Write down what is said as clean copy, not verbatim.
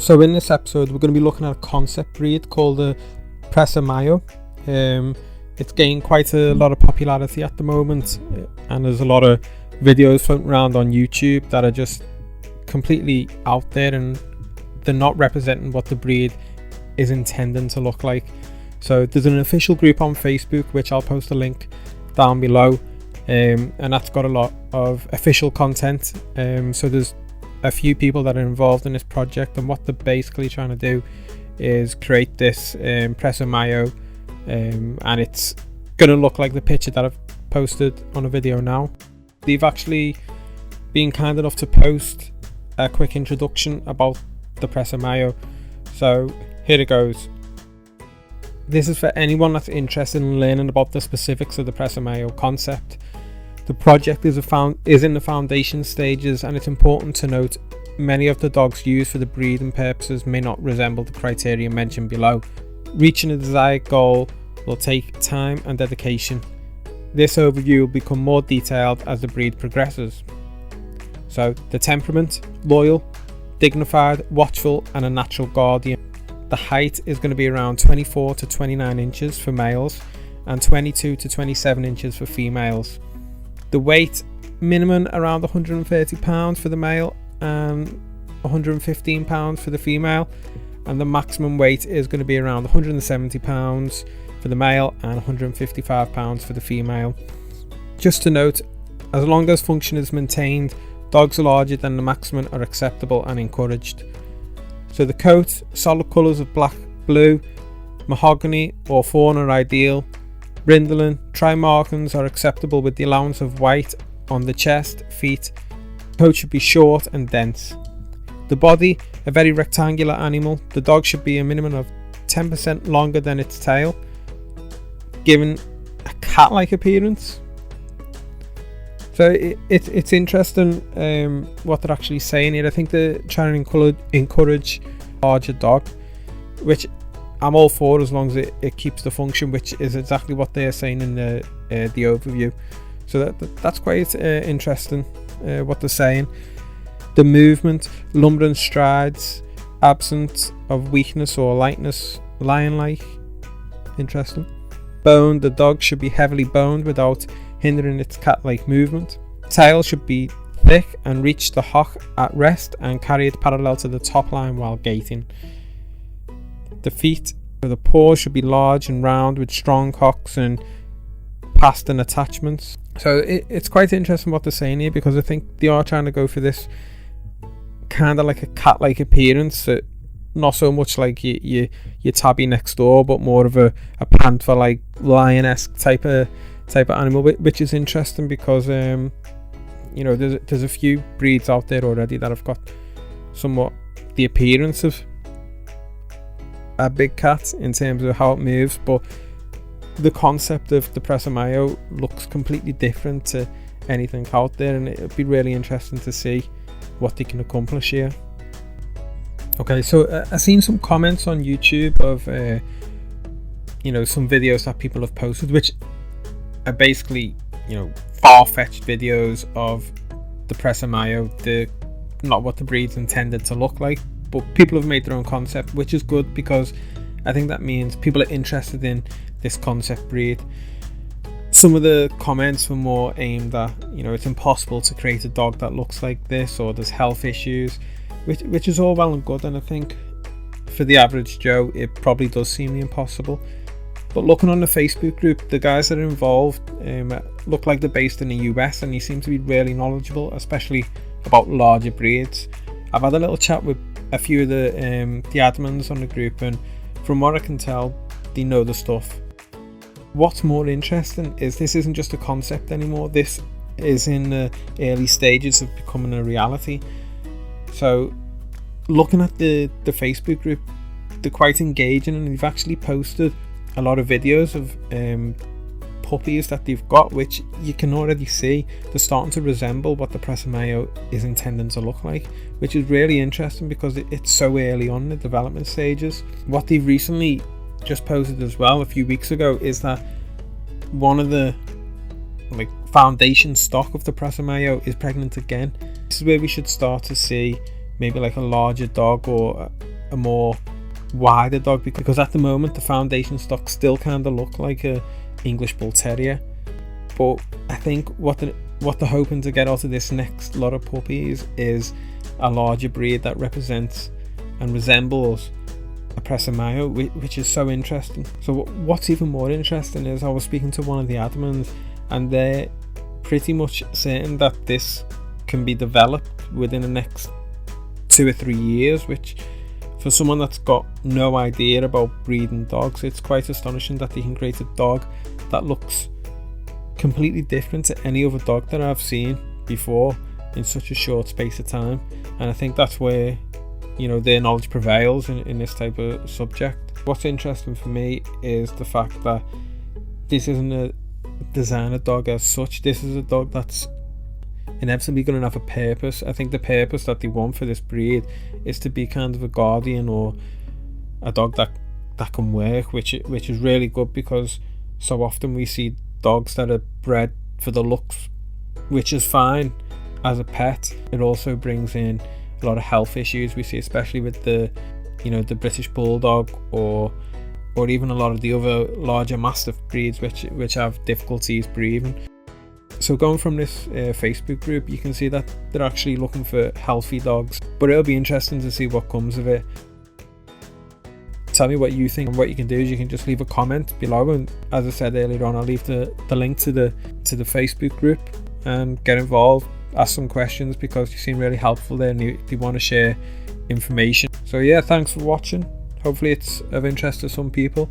So in this episode we're going to be looking at a concept breed called the Presa Mayo. It's gained quite a lot of popularity at the moment, and there's a lot of videos floating around on YouTube that are just completely out there, and they're not representing what the breed is intending to look like. So there's an official group on Facebook, which I'll post a link down below, and that's got a lot of official content. So there's a few people that are involved in this project, and what they're basically trying to do is create this Presa Mayo, and it's going to look like the picture that I've posted on a video now. They've actually been kind enough to post a quick introduction about the Presa Mayo, so here it goes. This is for anyone that's interested in learning about the specifics of the Presa Mayo concept. The project is in the foundation stages, and it's important to note many of the dogs used for the breeding purposes may not resemble the criteria mentioned below. Reaching a desired goal will take time and dedication. This overview will become more detailed as the breed progresses. So, the temperament: loyal, dignified, watchful, and a natural guardian. The height is going to be around 24 to 29 inches for males and 22 to 27 inches for females. The weight, minimum around 130 pounds for the male and 115 pounds for the female, and the maximum weight is going to be around 170 pounds for the male and 155 pounds for the female. Just to note, as long as function is maintained, dogs larger than the maximum are acceptable and encouraged. So the coat, solid colours of black, blue, mahogany or fawn are ideal. Brindling, tri-markings are acceptable with the allowance of white on the chest, feet. Coat should be short and dense. The body, a very rectangular animal. The dog should be a minimum of 10% longer than its tail, giving a cat-like appearance. So it's interesting what they're actually saying here. I think they're trying to encourage larger dog, which I'm all for as long as it keeps the function, which is exactly what they're saying in the overview. So that's quite interesting what they're saying. The movement, lumbering strides, absence of weakness or lightness, lion-like. Interesting. Bone, the dog should be heavily boned without hindering its cat-like movement. Tail should be thick and reach the hock at rest and carry it parallel to the top line while gaiting. The feet, the paws should be large and round with strong hocks and pastern attachments. So it's quite interesting what they're saying here, because I think they are trying to go for this kind of like a cat-like appearance, not so much like your tabby next door, but more of a panther, like lion-esque type of animal, which is interesting because there's a few breeds out there already that have got somewhat the appearance of a big cat in terms of how it moves, but the concept of the Presa Mayo looks completely different to anything out there, and it'll be really interesting to see what they can accomplish here. Okay, so I've seen some comments on YouTube of some videos that people have posted, which are basically far-fetched videos of the Presa Mayo. They're not what the breed's intended to look like, but people have made their own concept, which is good, because I think that means people are interested in this concept breed. Some of the comments were more aimed at it's impossible to create a dog that looks like this, or there's health issues, which is all well and good, and I think for the average Joe it probably does seem impossible. But looking on the Facebook group, the guys that are involved look like they're based in the US, and they seem to be really knowledgeable, especially about larger breeds. I've had a little chat with a few of the admins on the group, and from what I can tell, they know the stuff. What's more interesting is this isn't just a concept anymore. This is in the early stages of becoming a reality. So looking at the Facebook group, they're quite engaging, and they've actually posted a lot of videos of puppies that they've got, which you can already see they're starting to resemble what the Presa Mayo is intending to look like, which is really interesting because it's so early on in the development stages. What they've recently just posted as well a few weeks ago is that one of the foundation stock of the Presa Mayo is pregnant again. This is where we should start to see maybe like a larger dog or a more wider dog, because at the moment the foundation stock still kind of look like a English Bull Terrier. But I think what they're hoping to get out of this next lot of puppies is a larger breed that represents and resembles a Presa Mayo, which is so interesting. So what's even more interesting is I was speaking to one of the admins, and they're pretty much certain that this can be developed within the next 2 or 3 years, which for someone that's got no idea about breeding dogs, it's quite astonishing that they can create a dog that looks completely different to any other dog that I've seen before in such a short space of time. And I think that's where, you know, their knowledge prevails in this type of subject. What's interesting for me is the fact that this isn't a designer dog as such. This is a dog that's inevitably going to have a purpose. I think the purpose that they want for this breed is to be kind of a guardian, or a dog that can work, which is really good, because so often we see dogs that are bred for the looks, which is fine as a pet. It also brings in a lot of health issues we see, especially with the British Bulldog, or even a lot of the other larger Mastiff breeds which have difficulties breathing. So going from this Facebook group, you can see that they're actually looking for healthy dogs, but it'll be interesting to see what comes of it. Tell me what you think, and what you can do is you can just leave a comment below, and as I said earlier on, I'll leave the link to the Facebook group, and get involved, ask some questions, because you seem really helpful there and they want to share information. So yeah, thanks for watching. Hopefully it's of interest to some people.